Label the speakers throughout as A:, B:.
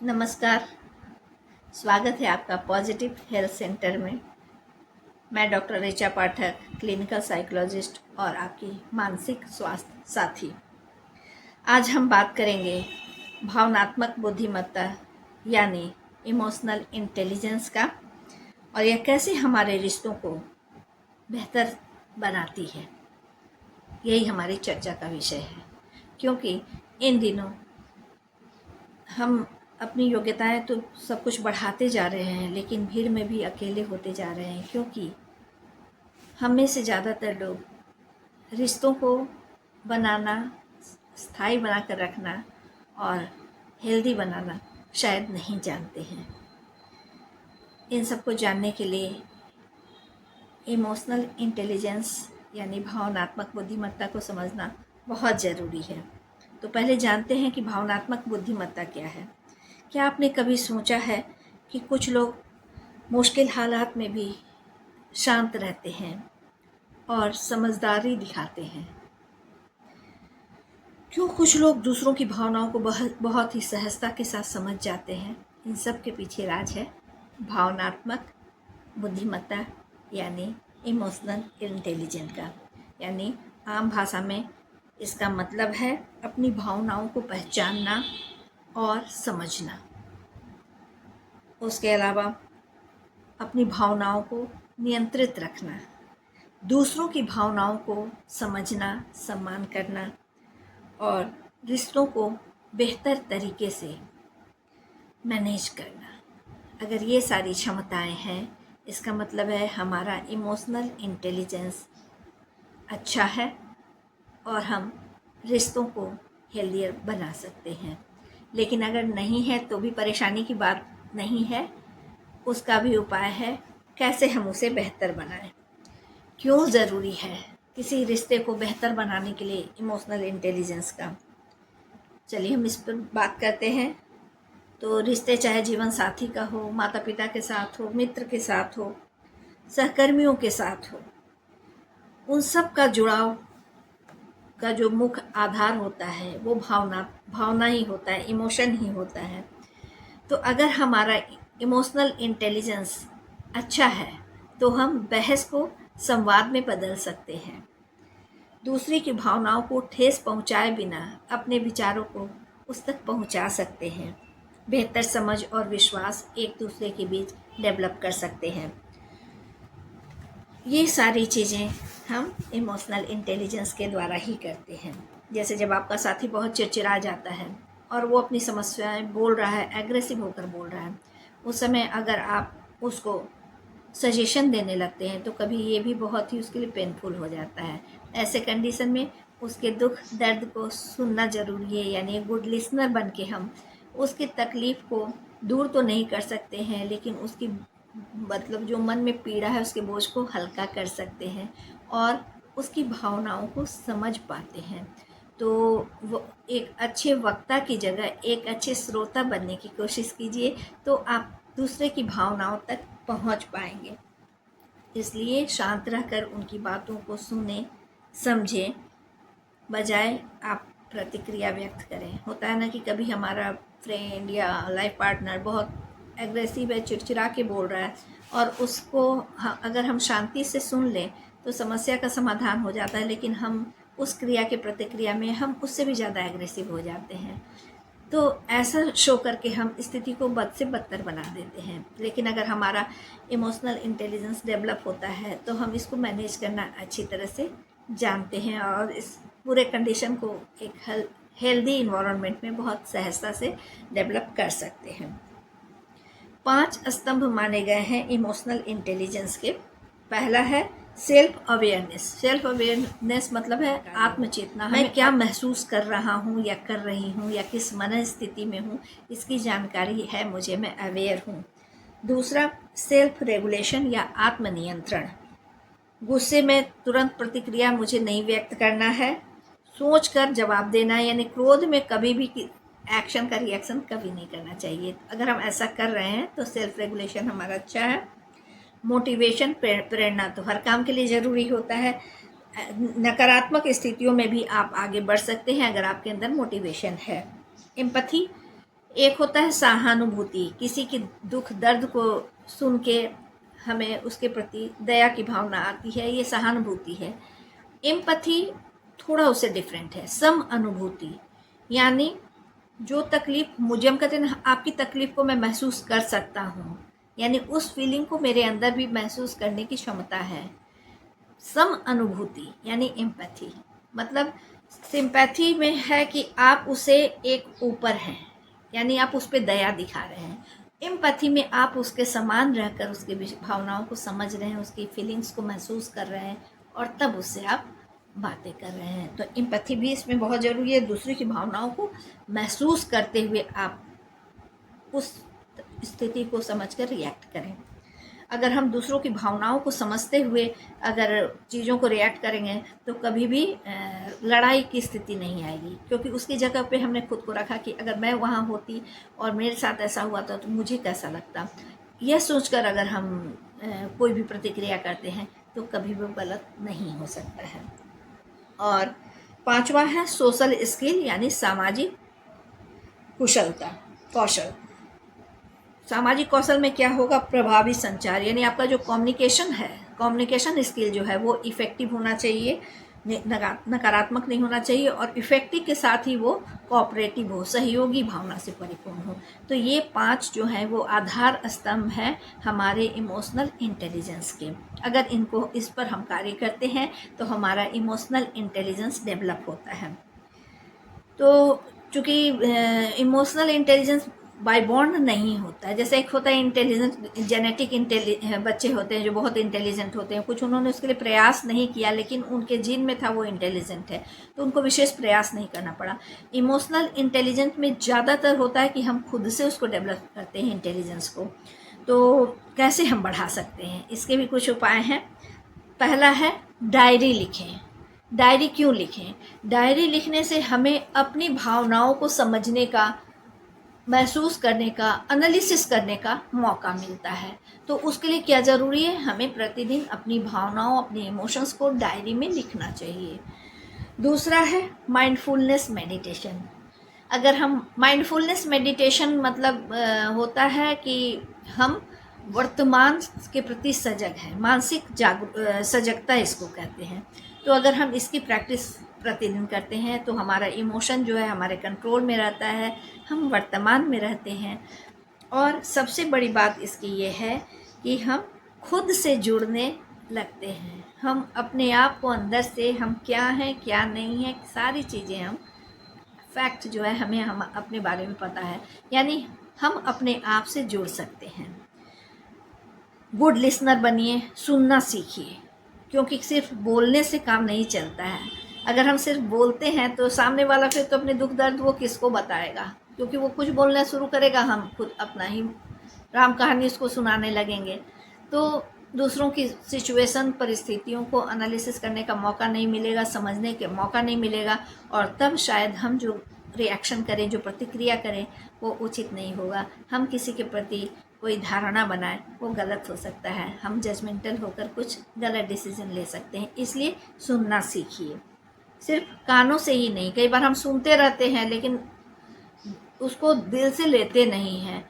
A: नमस्कार। स्वागत है आपका पॉजिटिव हेल्थ सेंटर में। मैं डॉक्टर ऋचा पाठक, क्लिनिकल साइकोलॉजिस्ट और आपकी मानसिक स्वास्थ्य साथी। आज हम बात करेंगे भावनात्मक बुद्धिमत्ता यानी इमोशनल इंटेलिजेंस का, और यह कैसे हमारे रिश्तों को बेहतर बनाती है। यही हमारी चर्चा का विषय है, क्योंकि इन दिनों हम अपनी योग्यताएं तो सब कुछ बढ़ाते जा रहे हैं, लेकिन भीड़ में भी अकेले होते जा रहे हैं, क्योंकि हम में से ज़्यादातर लोग रिश्तों को बनाना, स्थायी बनाकर रखना और हेल्दी बनाना शायद नहीं जानते हैं। इन सबको जानने के लिए इमोशनल इंटेलिजेंस यानी भावनात्मक बुद्धिमत्ता को समझना बहुत ज़रूरी है। तो पहले जानते हैं कि भावनात्मक बुद्धिमत्ता क्या है। क्या आपने कभी सोचा है कि कुछ लोग मुश्किल हालात में भी शांत रहते हैं और समझदारी दिखाते हैं? क्यों कुछ लोग दूसरों की भावनाओं को बहुत ही सहजता के साथ समझ जाते हैं? इन सब के पीछे राज है भावनात्मक बुद्धिमत्ता यानी इमोशनल इंटेलिजेंस का। यानी आम भाषा में इसका मतलब है अपनी भावनाओं को पहचानना और समझना। उसके अलावा अपनी भावनाओं को नियंत्रित रखना, दूसरों की भावनाओं को समझना, सम्मान करना और रिश्तों को बेहतर तरीके से मैनेज करना। अगर ये सारी क्षमताएं हैं, इसका मतलब है हमारा इमोशनल इंटेलिजेंस अच्छा है और हम रिश्तों को हेल्दियर बना सकते हैं। लेकिन अगर नहीं है तो भी परेशानी की बात नहीं है, उसका भी उपाय है कैसे हम उसे बेहतर बनाएं। क्यों ज़रूरी है किसी रिश्ते को बेहतर बनाने के लिए इमोशनल इंटेलिजेंस का? चलिए हम इस पर बात करते हैं। तो रिश्ते चाहे जीवन साथी का हो, माता पिता के साथ हो, मित्र के साथ हो, सहकर्मियों के साथ हो, उन सब का जुड़ाव का जो मुख्य आधार होता है वो भावना ही होता है, इमोशन ही होता है। तो अगर हमारा इमोशनल इंटेलिजेंस अच्छा है तो हम बहस को संवाद में बदल सकते हैं, दूसरे की भावनाओं को ठेस पहुंचाए बिना अपने विचारों को उस तक पहुंचा सकते हैं, बेहतर समझ और विश्वास एक दूसरे के बीच डेवलप कर सकते हैं। ये सारी चीज़ें हम इमोशनल इंटेलिजेंस के द्वारा ही करते हैं। जैसे जब आपका साथी बहुत चिड़चिड़ा जाता है और वो अपनी समस्याएं बोल रहा है, एग्रेसिव होकर बोल रहा है, उस समय अगर आप उसको सजेशन देने लगते हैं तो कभी ये भी बहुत ही उसके लिए पेनफुल हो जाता है। ऐसे कंडीशन में उसके दुख दर्द को सुनना ज़रूरी है। यानी गुड लिसनर बन के हम उसकी तकलीफ़ को दूर तो नहीं कर सकते हैं, लेकिन उसकी मतलब जो मन में पीड़ा है उसके बोझ को हल्का कर सकते हैं और उसकी भावनाओं को समझ पाते हैं। तो वो एक अच्छे वक्ता की जगह एक अच्छे श्रोता बनने की कोशिश कीजिए, तो आप दूसरे की भावनाओं तक पहुंच पाएंगे। इसलिए शांत रहकर उनकी बातों को सुने, समझें, बजाय आप प्रतिक्रिया व्यक्त करें। होता है ना कि कभी हमारा फ्रेंड या लाइफ पार्टनर बहुत एग्रेसिव है, चिड़चिड़ा के बोल रहा है, और उसको अगर हम शांति से सुन लें तो समस्या का समाधान हो जाता है, लेकिन हम उस क्रिया के प्रतिक्रिया में हम उससे भी ज़्यादा एग्रेसिव हो जाते हैं। तो ऐसा शो करके हम स्थिति को बद से बदतर बना देते हैं। लेकिन अगर हमारा इमोशनल इंटेलिजेंस डेवलप होता है तो हम इसको मैनेज करना अच्छी तरह से जानते हैं और इस पूरे कंडीशन को एक हेल्दी इन्वायरमेंट में बहुत सहजता से डेवलप कर सकते हैं। 5 स्तंभ माने गए हैं इमोशनल इंटेलिजेंस के। पहला है सेल्फ अवेयरनेस। सेल्फ अवेयरनेस मतलब है आत्मचेतना। मैं क्या महसूस कर रहा हूँ या कर रही हूँ या किस मन स्थिति में हूँ, इसकी जानकारी है मुझे, मैं अवेयर हूँ। दूसरा सेल्फ रेगुलेशन या आत्मनियंत्रण। गुस्से में तुरंत प्रतिक्रिया मुझे नहीं व्यक्त करना है, सोच कर जवाब देना है। यानी क्रोध में कभी भी एक्शन का रिएक्शन कभी नहीं करना चाहिए। अगर हम ऐसा कर रहे हैं तो सेल्फ रेगुलेशन हमारा अच्छा है। मोटिवेशन, प्रेरणा तो हर काम के लिए ज़रूरी होता है। नकारात्मक स्थितियों में भी आप आगे बढ़ सकते हैं अगर आपके अंदर मोटिवेशन है। एम्पैथी, एक होता है सहानुभूति, किसी की दुख दर्द को सुन के हमें उसके प्रति दया की भावना आती है, ये सहानुभूति है। एम्पैथी थोड़ा उससे डिफरेंट है, सम अनुभूति, यानी जो तकलीफ मुझे, हम कहते हैं ना, आपकी तकलीफ को मैं महसूस कर सकता हूँ, यानी उस फीलिंग को मेरे अंदर भी महसूस करने की क्षमता है। सम अनुभूति यानी एम्पैथी, मतलब सिंपैथी में है कि आप उसे एक ऊपर हैं, यानी आप उस पर दया दिखा रहे हैं। एम्पैथी में आप उसके समान रहकर उसकी भावनाओं को समझ रहे हैं, उसकी फीलिंग्स को महसूस कर रहे हैं और तब उससे आप बातें कर रहे हैं। तो एम्पैथी भी इसमें बहुत ज़रूरी है, दूसरे की भावनाओं को महसूस करते हुए आप उस स्थिति को समझकर रिएक्ट करें। अगर हम दूसरों की भावनाओं को समझते हुए अगर चीज़ों को रिएक्ट करेंगे तो कभी भी लड़ाई की स्थिति नहीं आएगी, क्योंकि उसकी जगह पे हमने खुद को रखा कि अगर मैं वहाँ होती और मेरे साथ ऐसा हुआ था तो मुझे कैसा लगता। यह सोचकर अगर हम कोई भी प्रतिक्रिया करते हैं तो कभी भी गलत नहीं हो सकता है। और पांचवा है सोशल स्किल यानी सामाजिक कौशल। सामाजिक कौशल में क्या होगा, प्रभावी संचार, यानी आपका जो कम्युनिकेशन है, कम्युनिकेशन स्किल जो है वो इफ़ेक्टिव होना चाहिए, नकारात्मक नहीं होना चाहिए, और इफ़ेक्टिव के साथ ही वो कोऑपरेटिव हो, सहयोगी भावना से परिपूर्ण हो। तो ये 5 जो है वो आधार स्तंभ हैं हमारे इमोशनल इंटेलिजेंस के। अगर इस पर हम कार्य करते हैं तो हमारा इमोशनल इंटेलिजेंस डेवलप होता है। तो चूँकि इमोशनल इंटेलिजेंस बाय बॉर्न नहीं होता है, जैसे एक होता है इंटेलिजेंट, जेनेटिक बच्चे होते हैं जो बहुत इंटेलिजेंट होते हैं, कुछ उन्होंने उसके लिए प्रयास नहीं किया लेकिन उनके जीन में था वो इंटेलिजेंट है तो उनको विशेष प्रयास नहीं करना पड़ा। इमोशनल इंटेलिजेंस में ज़्यादातर होता है कि हम खुद से उसको डेवलप करते हैं इंटेलिजेंस को। तो कैसे हम बढ़ा सकते हैं, इसके भी कुछ उपाय हैं। पहला है डायरी लिखें। डायरी क्यों लिखें? डायरी लिखने से हमें अपनी भावनाओं को समझने का, महसूस करने का, एनालिसिस करने का मौका मिलता है। तो उसके लिए क्या ज़रूरी है, हमें प्रतिदिन अपनी भावनाओं, अपने इमोशंस को डायरी में लिखना चाहिए। दूसरा है माइंडफुलनेस मेडिटेशन। अगर हम माइंडफुलनेस मेडिटेशन मतलब होता है कि हम वर्तमान के प्रति सजग हैं, मानसिक सजगता इसको कहते हैं। तो अगर हम इसकी प्रैक्टिस प्रतिदिन करते हैं तो हमारा इमोशन जो है हमारे कंट्रोल में रहता है, हम वर्तमान में रहते हैं। और सबसे बड़ी बात इसकी ये है कि हम खुद से जुड़ने लगते हैं, हम अपने आप को अंदर से, हम क्या हैं क्या नहीं है, सारी चीज़ें, हम फैक्ट जो है हमें हम अपने बारे में पता है, यानी हम अपने आप से जुड़ सकते हैं। गुड लिसनर बनिए, सुनना सीखिए, क्योंकि सिर्फ बोलने से काम नहीं चलता है। अगर हम सिर्फ बोलते हैं तो सामने वाला फिर तो अपने दुख दर्द वो किसको बताएगा, क्योंकि वो कुछ बोलना शुरू करेगा, हम खुद अपना ही राम कहानी उसको सुनाने लगेंगे। तो दूसरों की सिचुएशन, परिस्थितियों को एनालिसिस करने का मौका नहीं मिलेगा, समझने के मौका नहीं मिलेगा, और तब शायद हम जो रिएक्शन करें, जो प्रतिक्रिया करें वो उचित नहीं होगा। हम किसी के प्रति कोई धारणा बनाए वो गलत हो सकता है, हम जजमेंटल होकर कुछ गलत डिसीजन ले सकते हैं। इसलिए सुनना सीखिए, सिर्फ कानों से ही नहीं। कई बार हम सुनते रहते हैं लेकिन उसको दिल से लेते नहीं हैं।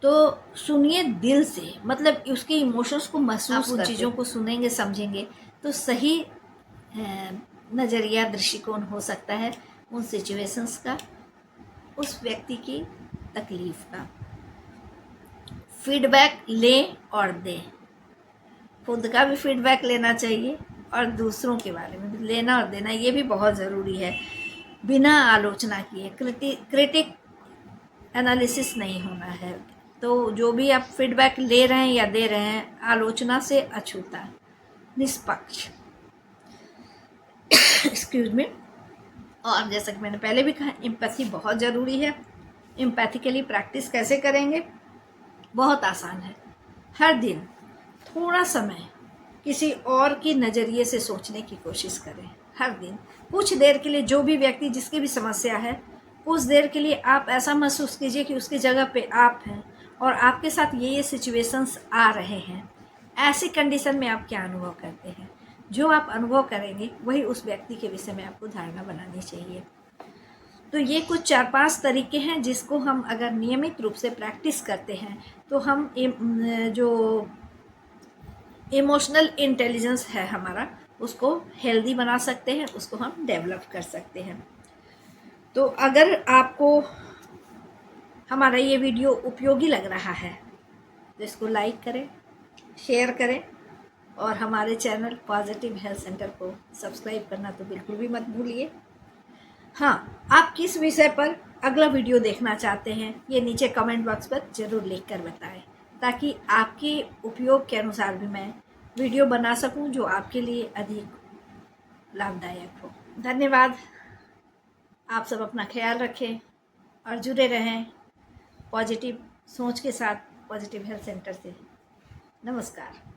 A: तो सुनिए दिल से, मतलब उसके इमोशंस को महसूस करके, उन चीज़ों को सुनेंगे, समझेंगे तो सही नज़रिया, दृष्टिकोण हो सकता है उन सिचुएशंस का, उस व्यक्ति की तकलीफ़ का। फीडबैक लें और दें, खुद का भी फीडबैक लेना चाहिए और दूसरों के बारे में भी लेना और देना, ये भी बहुत ज़रूरी है। बिना आलोचना किए, क्रिटिक एनालिसिस नहीं होना है। तो जो भी आप फीडबैक ले रहे हैं या दे रहे हैं, आलोचना से अछूता, निष्पक्ष, एक्सक्यूज मी। और जैसा कि मैंने पहले भी कहा, एम्पैथी बहुत ज़रूरी है। एम्पैथी के लिए प्रैक्टिस कैसे करेंगे? बहुत आसान है। हर दिन थोड़ा समय किसी और की नज़रिए से सोचने की कोशिश करें। हर दिन कुछ देर के लिए, जो भी व्यक्ति, जिसकी भी समस्या है, कुछ देर के लिए आप ऐसा महसूस कीजिए कि उसकी जगह पे आप हैं और आपके साथ ये सिचुएशंस आ रहे हैं। ऐसी कंडीशन में आप क्या अनुभव करते हैं? जो आप अनुभव करेंगे वही उस व्यक्ति के विषय में आपको धारणा बनानी चाहिए। तो ये कुछ 4-5 तरीके हैं जिसको हम अगर नियमित रूप से प्रैक्टिस करते हैं तो हम जो इमोशनल इंटेलिजेंस है हमारा, उसको हेल्दी बना सकते हैं, उसको हम डेवलप कर सकते हैं। तो अगर आपको हमारा ये वीडियो उपयोगी लग रहा है तो इसको लाइक करें, शेयर करें और हमारे चैनल पॉजिटिव हेल्थ सेंटर को सब्सक्राइब करना तो बिल्कुल भी मत भूलिए। हाँ, आप किस विषय पर अगला वीडियो देखना चाहते हैं ये नीचे कमेंट बॉक्स पर ज़रूर लिख कर बताएं, ताकि आपके उपयोग के अनुसार भी मैं वीडियो बना सकूं जो आपके लिए अधिक लाभदायक हो। धन्यवाद। आप सब अपना ख्याल रखें और जुड़े रहें पॉजिटिव सोच के साथ पॉजिटिव हेल्थ सेंटर से। नमस्कार।